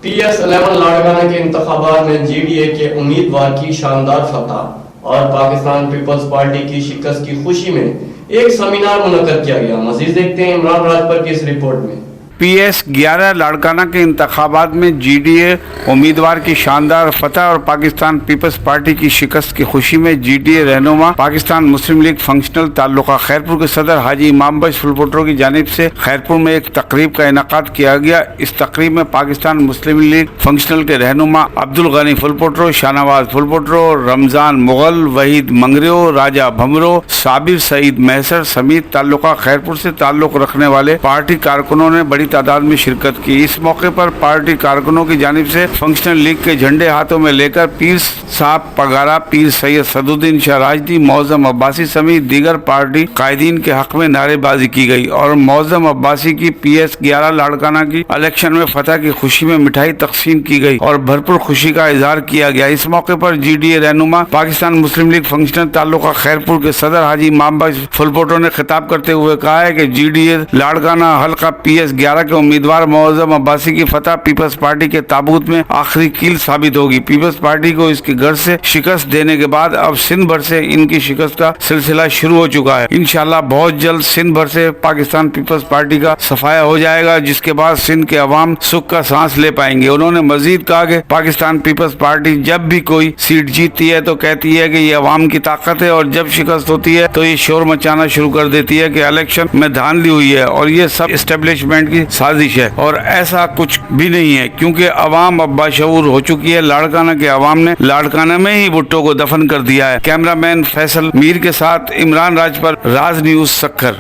PS11 Larkana کے انتخابات میں GDA کے امیدوار کی شاندار فتح اور پاکستان پیپلز پارٹی کی شکست کی خوشی میں ایک سیمینار منعقد کیا گیا۔ مزید دیکھتے ہیں عمران راجپر کی اس رپورٹ میں۔ PS11 لاڑکانہ کے انتخابات میں GDA امیدوار کی شاندار فتح اور پاکستان پیپلز پارٹی کی شکست کی خوشی میں GDA رہنما پاکستان مسلم لیگ فنکشنل تعلقہ خیرپور کے صدر حاجی امام بخش فلپوٹرو کی جانب سے خیرپور میں ایک تقریب کا انعقاد کیا گیا۔ اس تقریب میں پاکستان مسلم لیگ فنکشنل کے رہنما عبدالغنی فلپوٹرو، شاہنواز فلپوٹرو، رمضان مغل، وحید منگریو، راجہ بھمرو، صابر سعید محسر سمیت تعلقہ خیرپور سے تعلق رکھنے والے پارٹی کارکنوں نے بڑی تعداد میں شرکت کی۔ اس موقع پر پارٹی کارکنوں کی جانب سے فنکشنل لیگ کے جھنڈے ہاتھوں میں لے کر پیر صاحب پگارا، پیر سید صدر الدین شاہ راجدی، معظم عباسی سمیت دیگر پارٹی قائدین کے حق میں نعرے بازی کی گئی اور معظم عباسی کی PS11 لاڑکانہ کی الیکشن میں فتح کی خوشی میں مٹھائی تقسیم کی گئی اور بھرپور خوشی کا اظہار کیا گیا۔ اس موقع پر GDA رہنما پاکستان مسلم لیگ فنکشنل تعلقہ خیرپور کے صدر حاجی امام بخش فلپوٹرو نے خطاب کرتے ہوئے کہا ہے کہ GDA لاڑکانہ حلقہ PS11 کے امیدوار معظم عباسی کی فتح پیپلز پارٹی کے تابوت میں آخری کیل ثابت ہوگی۔ پیپلز پارٹی کو اس کے گھر سے شکست دینے کے بعد اب سندھ بھر سے ان کی شکست کا سلسلہ شروع ہو چکا ہے۔ انشاءاللہ بہت جلد سندھ بھر سے پاکستان پیپلز پارٹی کا صفایا ہو جائے گا، جس کے بعد سندھ کے عوام سکھ کا سانس لے پائیں گے۔ انہوں نے مزید کہا کہ پاکستان پیپلز پارٹی جب بھی کوئی سیٹ جیتتی ہے تو کہتی ہے کہ یہ عوام کی طاقت ہے، اور جب شکست ہوتی ہے تو یہ شور مچانا شروع کر دیتی ہے کہ الیکشن میں دھاندلی ہوئی ہے اور یہ سب اسٹیبلشمنٹ کی سازش ہے، اور ایسا کچھ بھی نہیں ہے کیونکہ عوام اب باشعور ہو چکی ہے۔ لاڑکانہ کے عوام نے لاڑکانہ میں ہی بھٹو کو دفن کر دیا ہے۔ کیمرہ مین فیصل میر کے ساتھ عمران راجپر، راز نیوز، سکھر۔